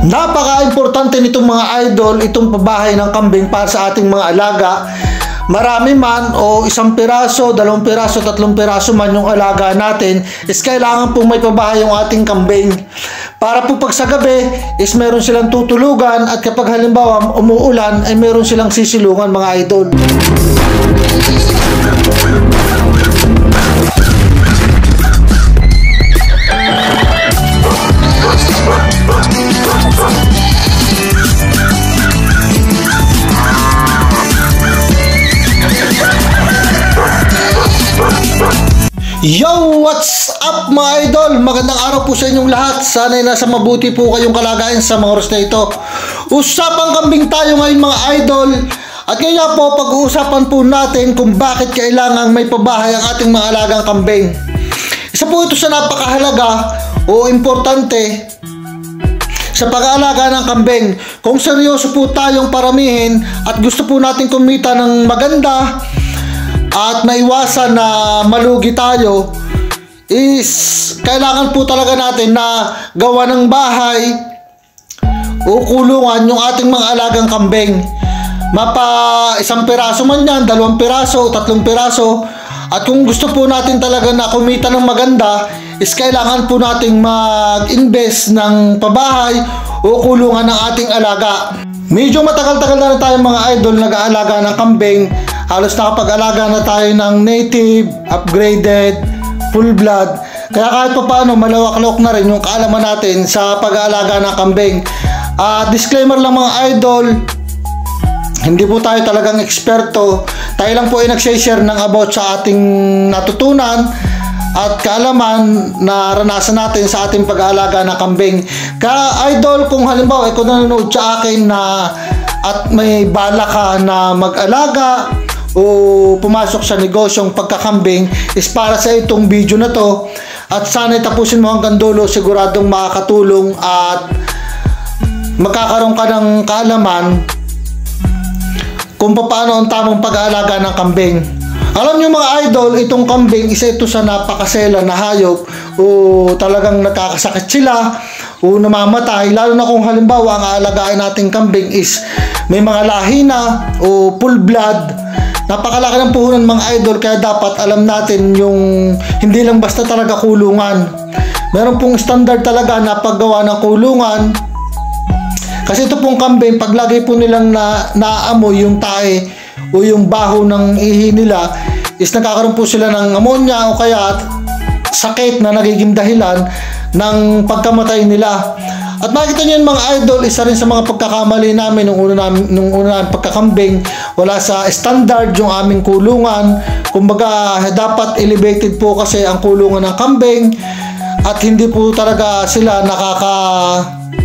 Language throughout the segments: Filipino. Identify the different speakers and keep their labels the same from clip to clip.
Speaker 1: Napaka-importante nitong mga idol, itong pabahay ng kambing para sa ating mga alaga. Marami man o isang piraso, 2 piraso, 3 piraso man yung alaga natin, is kailangan po may pabahay yung ating kambing. Para po pag sa gabi is meron silang tutulugan, at kapag halimbawa umuulan ay meron silang sisilungan mga idol. Yo! What's up mga idol? Magandang araw po sa inyong lahat. Sana'y nasa mabuti po kayong kalagayan sa mga oras na ito. Usapang kambing tayo ngayon mga idol. At ngayon po, pag-uusapan po natin kung bakit kailangang may pabahay ang ating mga alagang kambing. Isa po ito sa napakahalaga o importante sa pag-aalaga ng kambing. Kung seryoso po tayong paramihin at gusto po natin kumita ng maganda at maiwasan na malugi tayo, is kailangan po talaga natin na gawa ng bahay o kulungan yung ating mga alagang kambing. Mapa 1 piraso man yan, 2 piraso, 3 piraso. At kung gusto po natin talaga na kumita ng maganda, is kailangan po nating mag-invest ng pabahay o kulungan ng ating alaga. Medyo matagal-tagal na tayo mga idol nag-aalaga ng kambing. Halos nakapag-alaga na tayo ng native, upgraded, full blood. Kaya kahit pa paano malawak-lawak na rin yung kaalaman natin sa pag-aalaga ng kambing. Disclaimer lang mga idol, hindi po tayo talagang eksperto. Tayo lang po ay nag-share ng about sa ating natutunan at kaalaman na ranasan natin sa ating pag-aalaga ng kambing. Kaya idol, kung halimbawa ikaw nanonood sa akin na at may bala ka na mag-alaga o pumasok sa negosyong pagkakambing, is para sa itong video na to. At sana'y tapusin mo hanggang dulo, siguradong makakatulong at magkakaroon ka ng kaalaman kung paano ang tamang pag-aalaga ng kambing. Alam nyo mga idol, itong kambing, isa ito sa napakasela na hayop o talagang nakakasakit sila o namamatay, lalo na kung halimbawa ang aalagaan nating kambing is may mga lahi na o full blood. Napakalaki ng puhunan mga idol, kaya dapat alam natin yung hindi lang basta talaga kulungan. Meron pong standard talaga na paggawa ng kulungan. Kasi ito pong kambing, pag lagi po nilang naamoy yung tae o yung baho ng ihi nila, is nagkakaroon po sila ng ammonia o kaya sakit na nagiging dahilan ng pagkamatay nila. At makikita nyo yung mga idol, isa rin sa mga pagkakamali namin nung una namin pagkakambing, wala sa standard yung aming kulungan. Kumbaga dapat elevated po kasi ang kulungan ng kambing, at hindi po talaga sila nakaka-amoy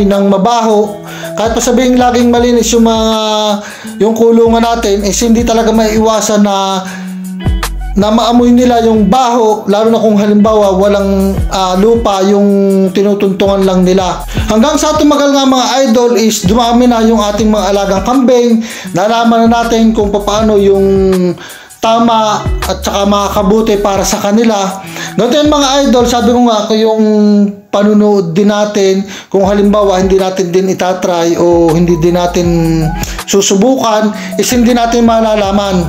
Speaker 1: ng mabaho. Kahit pa sabihing laging malinis yung kulungan natin, is hindi talaga maiiwasan na maamoy nila yung baho, lalo na kung halimbawa walang lupa yung tinutuntungan lang nila. Hanggang sa tumagal nga mga idol, is dumami na yung ating mga alagang kambing. Nalaman na natin kung paano yung tama at saka makakabuti para sa kanila. Ganito yung mga idol, sabi ko nga, yung panunood din natin, kung halimbawa hindi natin din itatry o hindi din natin susubukan, is hindi natin malalaman.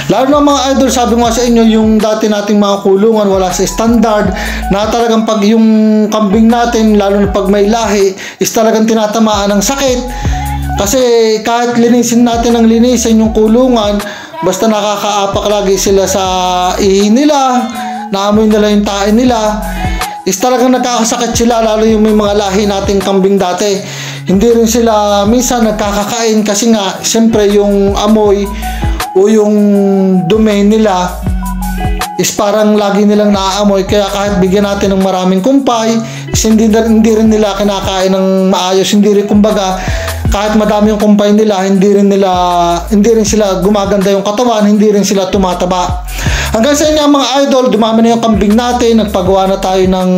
Speaker 1: Lalo na mga idol, sabi ko sa inyo, yung dati nating mga kulungan wala sa standard, na talagang pag yung kambing natin, lalo na pag may lahi, is talagang tinatamaan ng sakit. Kasi kahit linisin natin ng linisin yung kulungan, basta nakakaapak lagi sila sa ihi nila, naamoy nila yung tae nila, is talagang nakakasakit sila, lalo yung may mga lahi nating kambing dati. Hindi rin sila minsan nagkakakain kasi nga, siyempre yung amoy o yung dumi nila is parang lagi nilang naaamoy. Kaya kahit bigyan natin ng maraming kumpay, is hindi rin nila kinakain ng maayos. Hindi rin, kumbaga, kahit madami yung kumpay nila, hindi rin sila gumaganda yung katawan, hindi rin sila tumataba. Hanggang sa inyo mga idol, dumami na yung kambing natin, nagpagawa na tayo ng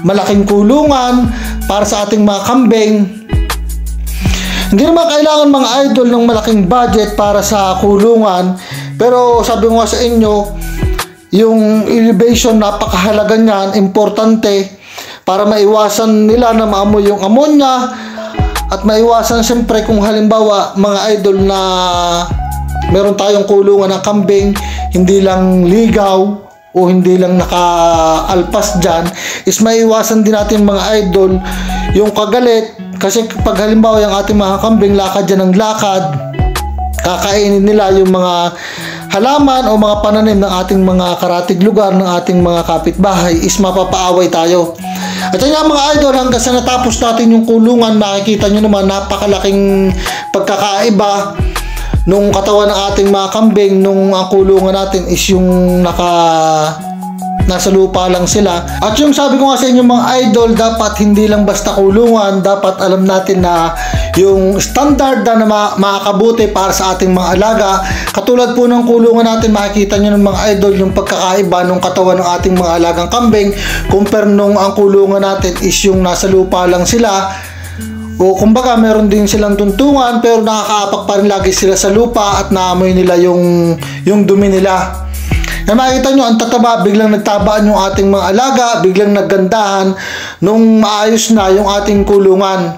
Speaker 1: malaking kulungan para sa ating mga kambing. Hindi naman kailangan mga idol ng malaking budget para sa kulungan, pero sabi ko nga sa inyo, yung elevation napakahalaga niyan, importante. para maiwasan nila na maamoy yung ammonia at maiwasan siyempre kung halimbawa mga idol na meron tayong kulungan ng kambing, hindi lang ligaw o hindi lang nakaalpas dyan, is maiwasan din natin mga idol yung kagalit. Kasi pag halimbawa yung ating mga kambing lakad dyan ng lakad, kakainin nila yung mga halaman o mga pananim ng ating mga karatig lugar, ng ating mga kapitbahay, is mapapaaway tayo. At yun nga mga idol, hanggang sa natapos natin yung kulungan, makikita nyo naman napakalaking pagkakaiba nung katawan ng ating mga kambing nung ang kulungan natin is yung nasa lupa lang sila. At yung sabi ko nga sa inyo mga idol, dapat hindi lang basta kulungan, dapat alam natin na yung standard na makakabuti para sa ating mga alaga. Katulad po ng kulungan natin, makikita nyo ng mga idol yung pagkakaiba ng katawan ng ating mga alagang kambing compare nung ang kulungan natin is yung nasa lupa lang sila. O kumbaga meron din silang tuntungan pero nakakaapak pa rin lagi sila sa lupa at naamoy nila yung dumi nila. Na makikita nyo, ang tataba, biglang nagtabaan yung ating mga alaga, biglang naggandahan nung maayos na yung ating kulungan.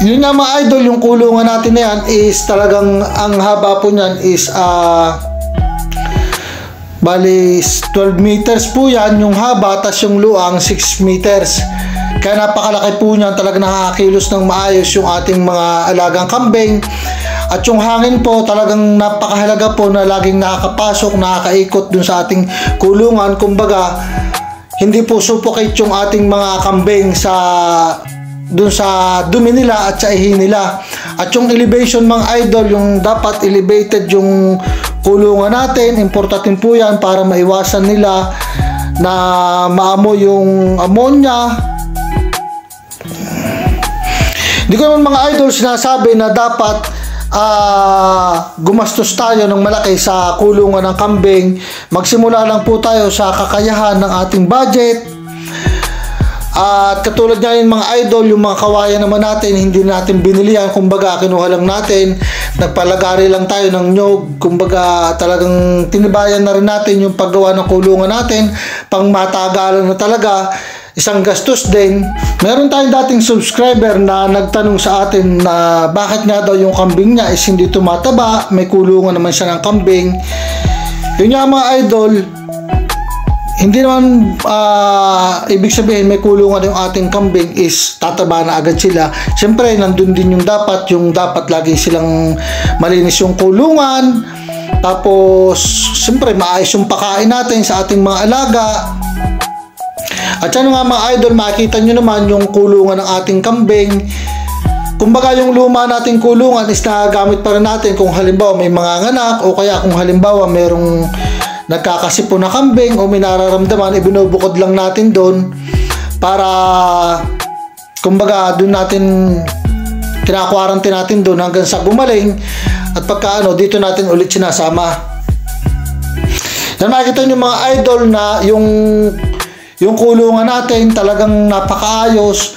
Speaker 1: Yun nga mga idol, yung kulungan natin na yan is talagang ang haba po nyan is bali 12 meters po yan yung haba, tas yung luang 6 meters. Kaya napakalaki po niyan, talaga nakakakilos ng maayos yung ating mga alagang kambing. At yung hangin po, talagang napakahalaga po na laging nakakapasok, nakakaikot dun sa ating kulungan. Kumbaga, hindi po suffocate yung ating mga kambing dun sa dumi nila at sa ihi nila. At yung elevation mga idol, yung dapat elevated yung kulungan natin, importante po yan para maiwasan nila na maamoy yung ammonia. Hindi ko naman mga idol sinasabi na dapat gumastos tayo ng malaki sa kulungan ng kambing. Magsimula lang po tayo sa kakayahan ng ating budget. At katulad nga yung mga idol, yung mga kawayan naman natin, hindi natin binilihan. Kumbaga, kinuha lang natin. Nagpalagari lang tayo ng nyog. Kumbaga, talagang tinibayan na rin natin yung paggawa ng kulungan natin. Pang matagalan na talaga. Isang gastos din. Meron tayong dating subscriber na nagtanong sa atin na bakit nga daw yung kambing niya is hindi tumataba, may kulungan naman siya ng kambing. Yun nga mga idol, hindi naman ibig sabihin may kulungan yung ating kambing is tataba na agad sila. Siyempre nandun din yung dapat lagi silang malinis yung kulungan. Tapos siyempre maayos yung pakain natin sa ating mga alaga. At yan nga mga idol, makikita nyo naman yung kulungan ng ating kambing. Kumbaga yung luma nating kulungan is nagagamit pa rin natin kung halimbawa may mga nganak o kaya kung halimbawa merong nagkakasipo na kambing o may nararamdaman, ibinubukod lang natin doon para kumbaga doon natin kinakwarantine natin doon hanggang sa gumaling at pagka dito natin ulit sinasama. Yan makikita nyo mga idol na yung kulungan natin talagang napakaayos.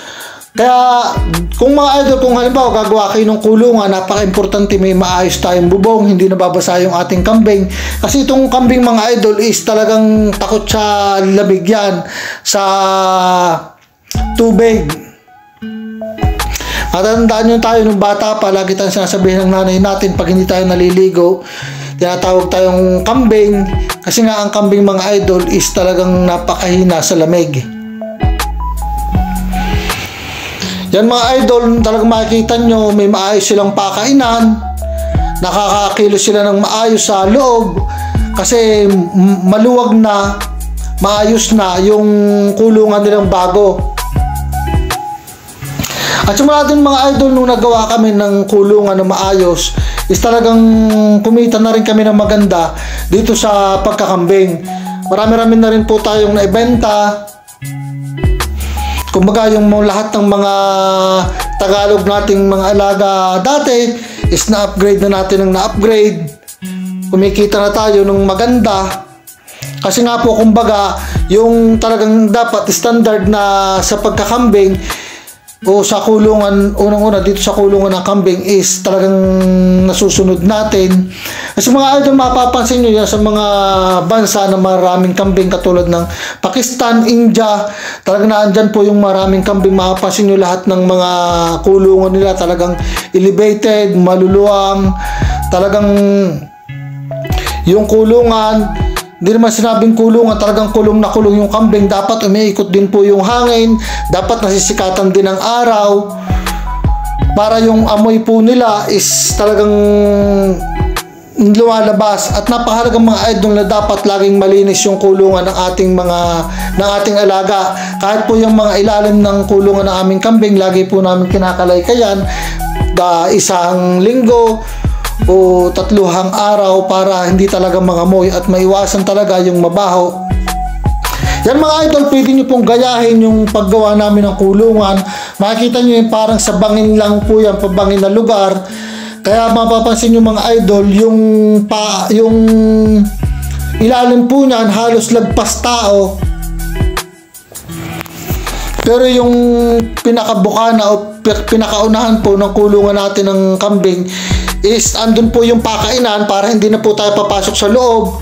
Speaker 1: Kaya kung mga idol, kung halimbawa gagawa kayo ng kulungan, napaka-importante may maayos tayong bubong, hindi nababasa yung ating kambing. Kasi itong kambing mga idol is talagang takot sa lamig yan, sa tubig. Matandaan nyo tayo nung bata pa, lagi tayong sinasabihin ng nanay natin pag hindi tayo naliligo, tinatawag tayong kambing. Kasi nga ang kambing mga idol is talagang napakahina sa lamig. Yan mga idol, talagang makikita nyo may maayos silang pakainan, nakakakilos sila ng maayos sa loob kasi maluwag na, maayos na yung kulungan nilang bago. At simula din mga idol, nung nagawa kami ng kulungan na maayos is talagang kumita na rin kami ng maganda dito sa pagkakambing. Marami-rami na rin po tayong naibenta. Kumbaga yung lahat ng mga Tagalog nating mga alaga dati is na-upgrade na natin ng na-upgrade. Kumikita na tayo ng maganda. Kasi nga po kumbaga yung talagang dapat standard na sa pagkakambing o sa kulungan, unang-una dito sa kulungan ng kambing is talagang nasusunod natin. Kasi mga idol, mapapansin nyo yan sa mga bansa na maraming kambing katulad ng Pakistan, India, talagang naandyan po yung maraming kambing. Mapapansin nyo lahat ng mga kulungan nila talagang elevated, maluluwang, talagang yung kulungan, hindi naman sinabing kulungan, talagang kulong na kulong yung kambing. Dapat umiikot din po yung hangin, dapat nasisikatan din ng araw para yung amoy po nila is talagang lumalabas. At napakahalagang mga idol na dapat laging malinis yung kulungan ng ating alaga. Kahit po yung mga ilalim ng kulungan ng aming kambing, lagi po namin kinakalaykayan isang linggo o 3 araw para hindi talaga mangamoy at maiwasan talaga yung mabaho. Yan mga idol, pwede nyo pong gayahin yung paggawa namin ng kulungan. Makikita nyo yung parang sa bangin lang po yan, pabangin na lugar. Kaya mapapansin nyo mga idol, yung ilalim po niyan halos lagpas tao. Pero yung pinakabukana o pinakaunahan po ng kulungan natin ng kambing is andun po yung pakainan para hindi na po tayo papasok sa loob.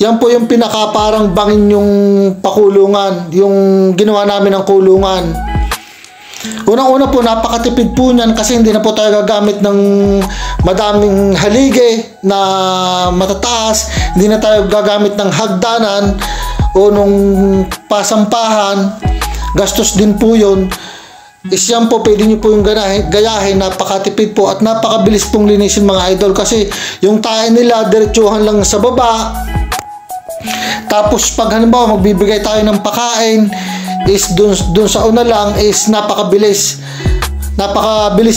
Speaker 1: Yan po yung pinaka parang bangin yung pakulungan, yung ginawa namin ng kulungan. Unang-una po, napakatipid po niyan kasi hindi na po tayo gagamit ng madaming halige na matataas, hindi na tayo gagamit ng hagdanan o nung pasampahan, gastos din po yun. Is yan po, pwede nyo po yung gayahin, napakatipid po at napakabilis pong linisin mga idol kasi yung tae nila diretsuhan lang sa baba. Tapos pag halimbawa magbibigay tayo ng pakain is dun sa una lang is napakabilis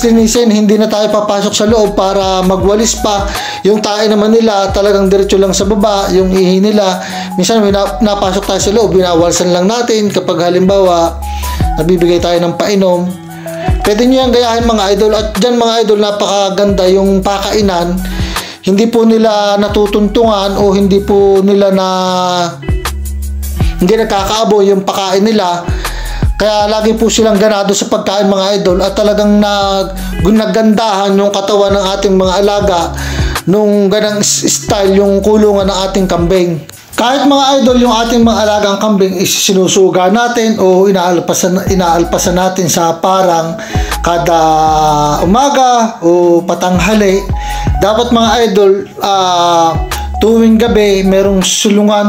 Speaker 1: linisin, hindi na tayo papasok sa loob para magwalis pa. Yung tae naman nila talagang diretso lang sa baba, yung ihi nila minsan may napasok tayo sa loob, binawalsan lang natin kapag halimbawa nabibigay tayo ng painom. Pwede nyo yung gayahin mga idol. At dyan mga idol, napakaganda yung pakainan. Hindi po nila natutuntungan o hindi nakakaabo yung pakain nila. Kaya lagi po silang ganado sa pagkain mga idol. At talagang nagandahan yung katawan ng ating mga alaga nung ganang style yung kulungan ng ating kambing. Kahit mga idol, yung ating mga alagang kambing is sinusuga natin o inaalpasan natin sa parang kada umaga o patanghali. Dapat mga idol, tuwing gabi merong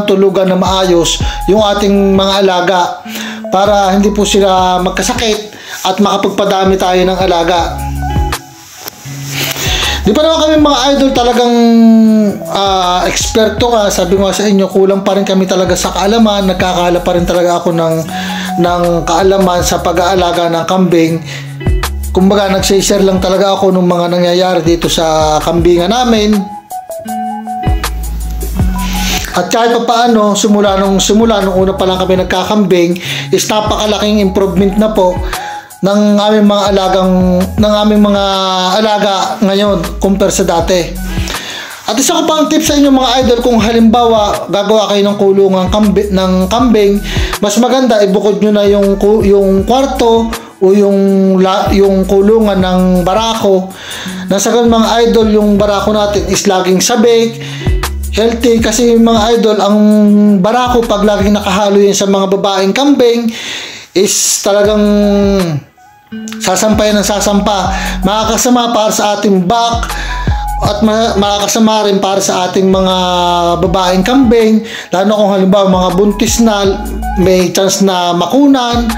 Speaker 1: tulugan na maayos yung ating mga alaga para hindi po sila magkasakit at makapagpadami tayo ng alaga. Di pa naman kami mga idol talagang eksperto nga. Sabi ko sa inyo, kulang pa rin kami talaga sa kaalaman. Nagkakaala pa rin talaga ako ng kaalaman sa pag-aalaga ng kambing. Kumbaga, nag-share lang talaga ako ng mga nangyayari dito sa kambingan namin. At kahit pa paano, simula nung una pa lang kami nagkakambing, is napakalaking improvement na po ng aming mga alaga ngayon compare sa dati. At isa ko pang tip sa inyo mga idol, kung halimbawa gagawa kayo ng kulungan ng kambing, mas maganda ibukod nyo na yung kwarto o yung kulungan ng barako. Nasa ganun mga idol, yung barako natin is laging sabik, healthy, kasi mga idol, ang barako pag laging nakahalo yan sa mga babaeng kambing is talagang sasampayan ng sasampa. Makakasama para sa ating back at makakasama rin para sa ating mga babaeng kambing, lalo kung halimbawa mga buntis na may chance na makunan,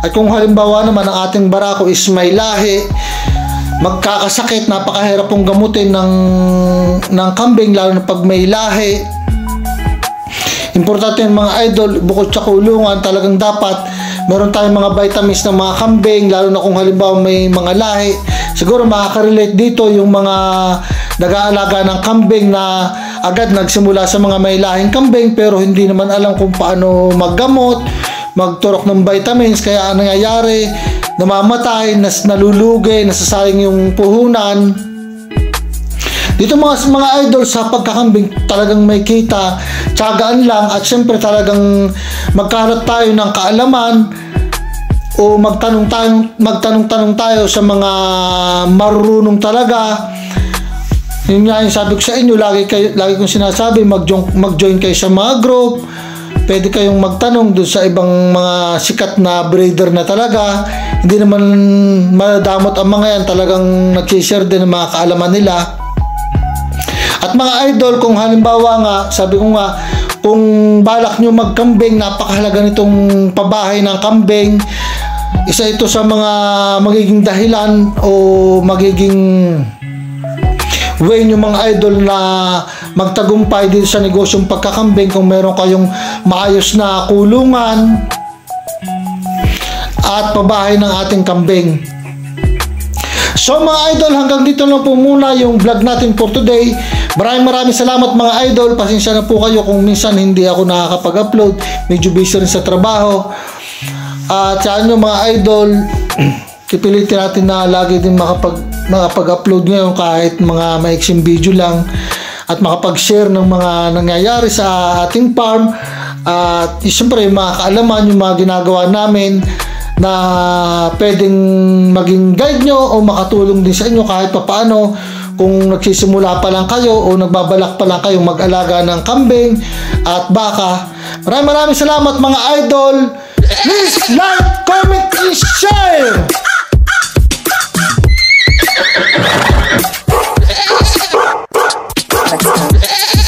Speaker 1: at kung halimbawa naman ang ating barako is may lahi, magkakasakit, napakahirap pong gamutin ng kambing lalo na pag may lahi. Importante yung mga idol, bukod sa kulungan, talagang dapat meron tayong mga vitamins ng mga kambing, lalo na kung halimbawa may mga lahi. Siguro makaka-relate dito yung mga nag-aalaga ng kambing na agad nagsimula sa mga may lahing kambing pero hindi naman alam kung paano maggamot, magturok ng vitamins, kaya ang nangyayari, namamatay, nalulugi, nasasayang yung puhunan. Dito mga idol, sa pagkakambing talagang may kita, tiyagaan lang, at syempre talagang magkaroon tayo ng kaalaman o o magtanong tayo sa mga marurunong talaga. Yun nga yung sabi ko sa inyo, lagi kong sinasabi, mag-join kayo sa mga group. Pwede kayong magtanong doon sa ibang mga sikat na breeder na talaga. Hindi naman madamot ang mga yan, talagang nag-share din ng mga kaalaman nila. At mga idol, kung halimbawa nga, sabi ko nga, kung balak nyo magkambing, napakahalaga nitong pabahay ng kambing. Isa ito sa mga magiging dahilan o magiging way nyo mga idol na magtagumpay dito sa negosyong pagkakambing kung meron kayong maayos na kulungan at pabahay ng ating kambing. So mga idol, hanggang dito lang po muna yung vlog natin for today. Maraming salamat mga idol. Pasensya na po kayo kung minsan hindi ako nakakapag-upload. Medyo busy rin sa trabaho. At sa inyo mga idol, pipilitin natin na lagi din makapag-upload ngayon kahit mga maiksing video lang, at makapag-share ng mga nangyayari sa ating farm, at siyempre mga kaalaman yung mga ginagawa namin na pwedeng maging guide nyo o makatulong din sa inyo kahit papaano kung nagsisimula pa lang kayo o nagbabalak pa lang kayong mag-alaga ng kambing at baka. Maraming salamat mga idol. Please like, comment, and share! Let's go.